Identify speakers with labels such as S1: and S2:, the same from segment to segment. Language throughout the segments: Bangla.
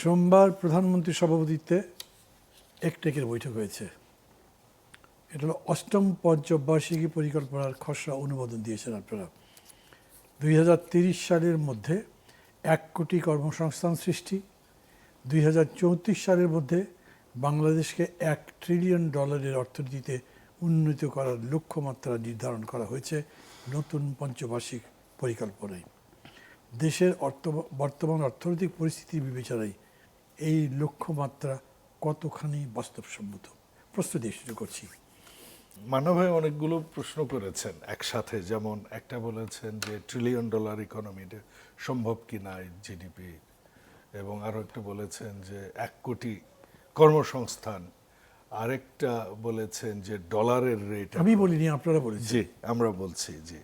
S1: সোমবার প্রধানমন্ত্রীর সভাপতিত্বে একটেকের বৈঠক হয়েছে। এটা হলো অষ্টম পঞ্চবার্ষিকী পরিকল্পনার খসড়া অনুমোদন দিয়েছেন আপনারা। 2030 সালের মধ্যে 1 কোটি কর্মসংস্থান সৃষ্টি, 2034 সালের মধ্যে বাংলাদেশকে $1 ট্রিলিয়ন অর্থনীতিতে উন্নীত করার লক্ষ্যমাত্রা নির্ধারণ করা হয়েছে নতুন পঞ্চবার্ষিক পরিকল্পনায়। দেশের বর্তমান অর্থনৈতিক পরিস্থিতির বিবেচনায় এই লক্ষ্যমাত্রা কতখানি বাস্তবসম্মত প্রশ্ন দিয়ে শুরু করছি।
S2: মানব ভাই অনেকগুলো প্রশ্ন করেছেন একসাথে, যেমন একটা বলেছেন যে $1 ট্রিলিয়ন ইকোনমিটা সম্ভব কিনা জিডিপি, এবং আরো একটা বলেছেন যে 1 কোটি কর্মসংস্থান, আরেকটা বলেছেন যে ডলারের রেট।
S1: আমি বলিনি, আপনারা বলেছেন।
S2: জি, আমরা বলছি। জি,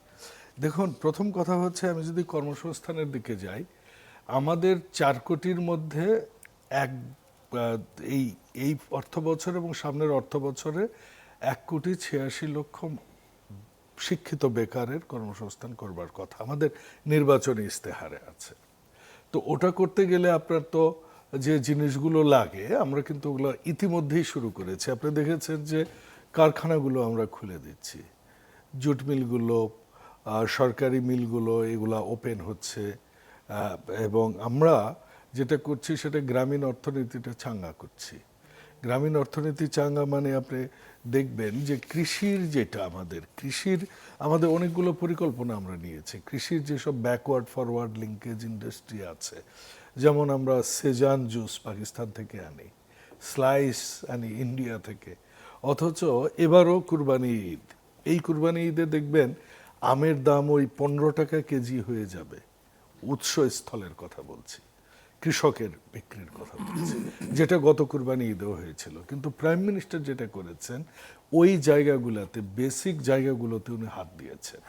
S2: দেখুন, প্রথম কথা হচ্ছে, আমি যদি কর্মসংস্থানের দিকে যাই, আমাদের 4 কোটির মধ্যে এই অর্থ বছর এবং সামনের অর্থ বছরে 1,86,00,000 শিক্ষিত বেকারের কর্মসংস্থান করবার কথা আমাদের নির্বাচনী ইস্তেহারে আছে। তো ওটা করতে গেলে আপনার তো যে জিনিসগুলো লাগে, আমরা কিন্তু ওগুলো ইতিমধ্যেই শুরু করেছি। আপনি দেখেছেন যে কারখানাগুলো আমরা খুলে দিচ্ছি, জুট মিলগুলো, সরকারি মিলগুলো, এগুলা ওপেন হচ্ছে, এবং আমরা যেটা করছি সেটা গ্রামীণ অর্থনীতিটা চাঙ্গা করছি। গ্রামীণ অর্থনীতি চাঙ্গা মানে আপনি দেখবেন যে কৃষির আমাদের অনেকগুলো পরিকল্পনা আমরা নিয়েছি। কৃষির যেসব ব্যাকওয়ার্ড ফরওয়ার্ড লিঙ্কেজ ইন্ডাস্ট্রি আছে, যেমন আমরা সেজান জুস পাকিস্তান থেকে আনি, স্লাইস আনি ইন্ডিয়া থেকে, অথচ এবারও কুরবানি ঈদ, এই কুরবানি ঈদে দেখবেন আমের দাম ওই 15 টাকা কেজি হয়ে যাবে। উৎসস্থলের কথা বলছি, কৃষকের বিক্রির কথা বলছি, যেটা গত কুরবানি ঈদেও হয়েছিল। কিন্তু প্রাইম মিনিস্টার যেটা করেছেন, ওই জায়গাগুলোতে, বেসিক জায়গাগুলোতে উনি হাত দিয়েছেন।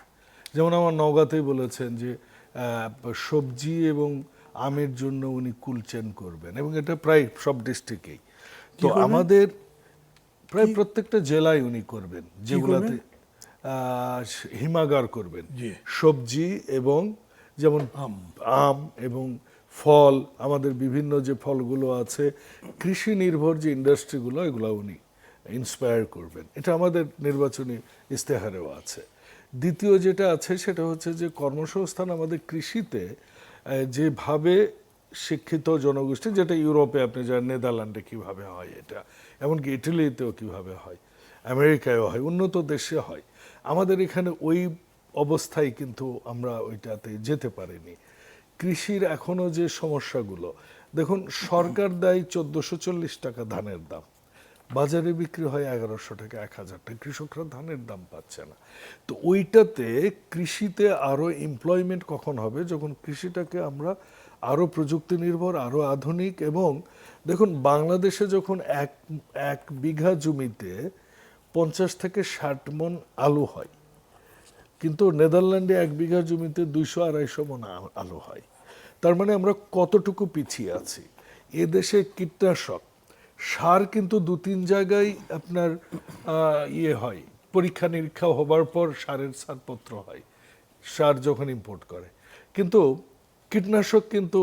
S2: যেমন আমার নওগাঁতেই বলেছেন যে সবজি এবং আমের জন্য উনি কুলচেন করবেন, এবং এটা প্রায় সব ডিস্ট্রিক্টেই। তো আমাদের প্রায় প্রত্যেকটা জেলায় উনি করবেন, যেগুলাতে হিমাগার করবেন সবজি এবং যেমন আম এবং ফল, আমাদের বিভিন্ন যে ফলগুলো আছে, কৃষি নির্ভর যে ইন্ডাস্ট্রিগুলো, এগুলো উনি ইন্সপায়ার করবেন। এটা আমাদের নির্বাচনী ইস্তেহারেও আছে। দ্বিতীয় যেটা আছে সেটা হচ্ছে যে কর্মসংস্থান আমাদের কৃষিতে যেভাবে শিক্ষিত জনগোষ্ঠী, যেটা ইউরোপে আপনি যান, নেদারল্যান্ডে কিভাবে হয়, এটা এমনকি ইটালিতেও কিভাবে হয়, আমেরিকায়ও হয়, উন্নত দেশে হয়, আমাদের এখানে ওই অবস্থায় কিন্তু আমরা ওইটাতে যেতে পারিনি। কৃষির এখনো যে সমস্যাগুলো, দেখুন, সরকার দেয় 1440 টাকা ধানের দাম, বাজারে বিক্রি হয় 1100 টাকা, 1000 টাকা, কৃষকরা ধানের দাম পাচ্ছে না। তো ওইটাতে কৃষিতে আরো এমপ্লয়মেন্ট কখন হবে, যখন কৃষিটাকে আমরা আরো প্রযুক্তি নির্ভর, আরো আধুনিক। এবং দেখুন, বাংলাদেশে যখন এক বিঘা জমিতে 50 থেকে 60 মণ আলু হয়, কিন্তু নেদারল্যান্ডে 1 বিঘা জমিতে 200-250 মণ আলু হয়। তার মানে আমরা কতটুকু পিছিয়ে আছি। এদেশে কীটনাশক সার কিন্তু 2-3 জায়গায় আপনার হয়, পরীক্ষা নিরীক্ষা হবার পর সারের ছাড়পত্র হয়, সার যখন ইম্পোর্ট করে। কিন্তু কীটনাশক কিন্তু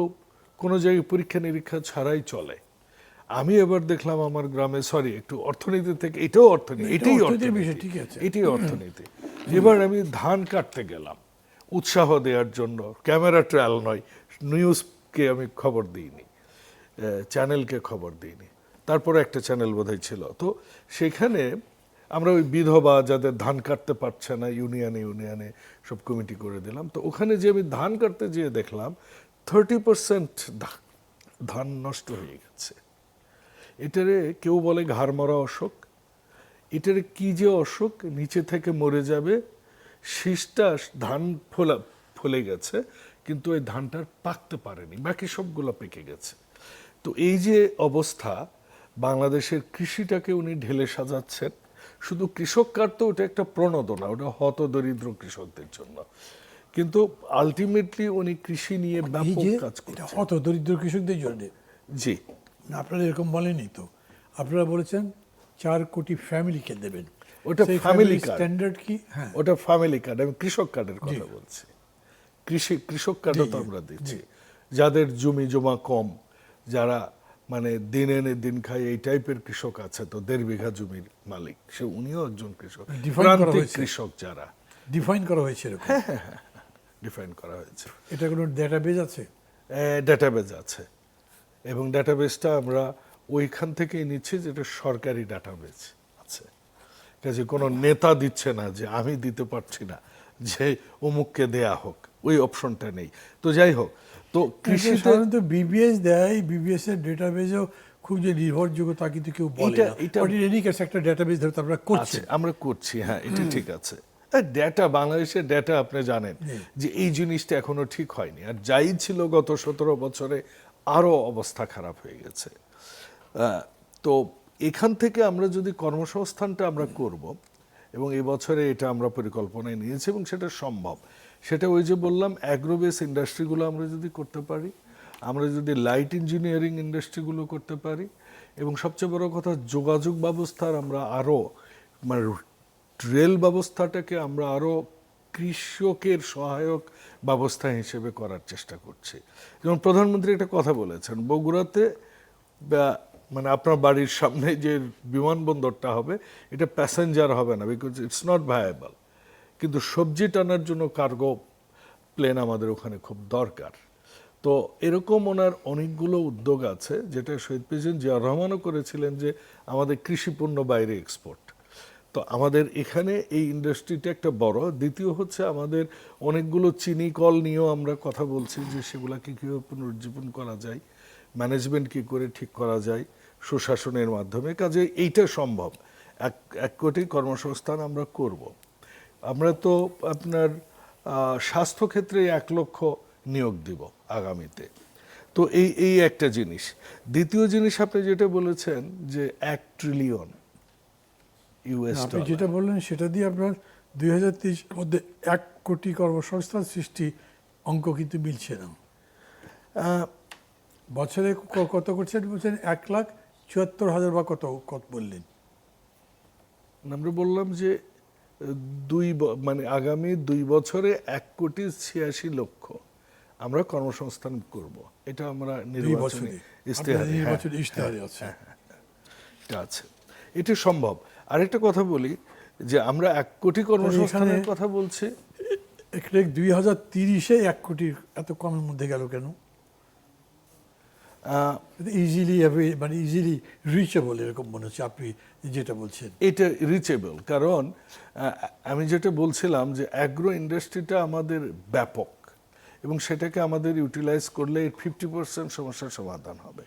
S2: কোনো জায়গায় পরীক্ষা নিরীক্ষা ছাড়াই চলে। আমি এবার দেখলাম আমার গ্রামে, একটু অর্থনীতি থেকে, এটাই অর্থনীতি। এবার আমি ধান কাটতে গেলাম উৎসাহ দেওয়ার জন্য, ক্যামেরা ট্রায়াল নয়, নিউজকে আমি খবর দিইনি, চ্যানেলকে খবর দিইনি, তারপরে একটা চ্যানেল বোধহয় ছিল। তো সেখানে আমরা ওই বিধবা যাদের ধান কাটতে পারছে না, ইউনিয়নে সব কমিটি করে দিলাম। তো ওখানে যে আমি ধান কাটতে যেয়ে দেখলাম 30% ধান নষ্ট হয়ে গেছে। এটারে কেউ বলে ঘাড় মরা অসুখ, এটারে কি যে অসুখ, নিচে থেকে মরে যাবে, শীষটা ধান ফলে গেছে, কিন্তু ওই ধানটার পাকতে পারেনি, বাকি সবগুলো পেকে গেছে। তো এই যে অবস্থা, বাংলাদেশের কৃষিটাকে উনি ঢেলে সাজাচ্ছেন। শুধু কৃষক কাটতো, ওটা একটা প্রণোদনা, ওটা হত দরিদ্র কৃষকদের জন্য। কিন্তু আলটিমেটলি উনি কৃষি নিয়ে ব্যাপক কাজ করছেন
S1: হত দরিদ্র কৃষকদের জন্য।
S2: জি,
S1: আপনারা এরকম বলেনি তো, আপনারা বলেছেন 4 কোটি ফ্যামিলিকে দেবেন।
S2: ওটা ফ্যামিলি কার্ড,
S1: স্ট্যান্ডার্ড কি? হ্যাঁ,
S2: ওটা ফ্যামিলি কার্ড। আমি কৃষক কার্ডের কথা বলছি। কৃষক কার্ডও তো আমরা দিচ্ছি, যাদের জমি জমা কম, যারা মানে দিন এনে দিন খায় এই টাইপের কৃষক আছে, তো 1.5 বিঘা জমির মালিক, সে উনিও একজন কৃষক,
S1: Define করা
S2: প্রান্তিক
S1: হয়েছে।
S2: কৃষক যারা,
S1: ডিফাইন করা হয়েছে এরকম।
S2: ডিফাইন করা হয়েছে।
S1: এটা কোনো ডেটাবেজ আছে?
S2: ডেটাবেজ আছে, এবং ডেটাবেজটা আমরা ওইখান থেকেই নিচ্ছি, যেটা সরকারি ডেটাবেজ আছে। কাজে কোনো নেতা দিচ্ছে না যে আমি দিতে পারছি না, যে অমুককে দেয়া হোক, ওই অপশনটা নেই। তো যাই হোক, তো কৃষিতে
S1: সাধারণত বিবিএস দেয়, বিবিএস এর ডেটাবেজও খুব যে নির্ভরযোগ্য তা কিন্তু কেউ বলে না।
S2: এটা-
S1: বাট ইন এনি কেস একটা ডেটাবেজ ধরে আমরা করছি।
S2: আছে, আমরা করছি, হ্যাঁ, এটা ঠিক আছে। ডেটা, বাংলাদেশের ডেটা আপনি জানেন যে এই জিনিসটা এখনো ঠিক হয়নি, আর যাই ছিল গত 17 বছরে আরো অবস্থা খারাপ হয়ে গেছে। তো এখান থেকে আমরা যদি কর্মসংস্থানটা আমরা করব, এবং এই বছরে এটা আমরা পরিকল্পনায় নিয়েছি এবং সেটা সম্ভব, সেটা ওই যে বললাম অ্যাগ্রোবেস ইন্ডাস্ট্রিগুলো আমরা যদি করতে পারি, আমরা যদি লাইট ইঞ্জিনিয়ারিং ইন্ডাস্ট্রিগুলো করতে পারি, এবং সবচেয়ে বড় কথা যোগাযোগ ব্যবস্থার আমরা আরো মানে রেল ব্যবস্থাটাকে আমরা আরো কৃষকের সহায়ক ব্যবস্থা হিসেবে করার চেষ্টা করছি। যেমন প্রধানমন্ত্রী একটা কথা বলেছেন, বগুড়াতে মানে আপনার বাড়ির সামনে যে বিমানবন্দরটা হবে, এটা প্যাসেঞ্জার হবে না, বিকজ ইটস নট ভায়াবল, কিন্তু সবজি টানার জন্য কার্গো প্লেন আমাদের ওখানে খুব দরকার। তো এরকম ওনার অনেকগুলো উদ্যোগ আছে, যেটা শহীদ প্রেসিডেন্ট জিয়াউর রহমানও করেছিলেন, যে আমাদের কৃষিপণ্য বাইরে এক্সপোর্ট। তো আমাদের এখানে এই ইন্ডাস্ট্রিটা একটা বড়। দ্বিতীয় হচ্ছে আমাদের অনেকগুলো চিনি কল নিয়েও আমরা কথা বলছি, যে সেগুলাকে কীভাবে পুনরুজ্জীবন করা যায়, ম্যানেজমেন্ট কী করে ঠিক করা যায় সুশাসনের মাধ্যমে। কাজে এইটা সম্ভব, 1 কোটি কর্মসংস্থান আমরা করব। আমরা তো আপনার স্বাস্থ্যক্ষেত্রে 1 লক্ষ নিয়োগ দিব আগামীতে। তো এই একটা জিনিস। দ্বিতীয় জিনিস আপনি যেটা বলেছেন যে 1 ট্রিলিয়ন ইউএস
S1: আপনি যেটা বললেন সেটা দিয়ে আপনার 2030 এর মধ্যে 1 কোটি কর্মসংস্থান সৃষ্টি অঙ্ক কিন্তু মিলছে না। বছরে কত করছেন বলছেন? 1,74,000 বা কত বললেন?
S2: আমরা বললাম যে মানে আগামী 2 বছরে 1,86,00,000 আমরা কর্মসংস্থান করব। এটা আমরা নির্বাচনী
S1: ইশতেহারে আছে।
S2: এটা আছে, এটা সম্ভব। আরেকটা কথা বলি, যে আমরা 1 কোটি কর্মসংস্থানের কথা বলছি,
S1: 2030-এ 1 কোটি এত কমের মধ্যে গেল কেন? ইজিলি মানে ইজিলি রিচেবল এরকম মনে হচ্ছে আপনি যেটা বলছেন।
S2: এটা রিচেবল, কারণ আমি যেটা বলছিলাম যে অ্যাগ্রো ইন্ডাস্ট্রিটা আমাদের ব্যাপক, এবং সেটাকে আমাদের ইউটিলাইজ করলে 50% সমস্যার সমাধান হবে।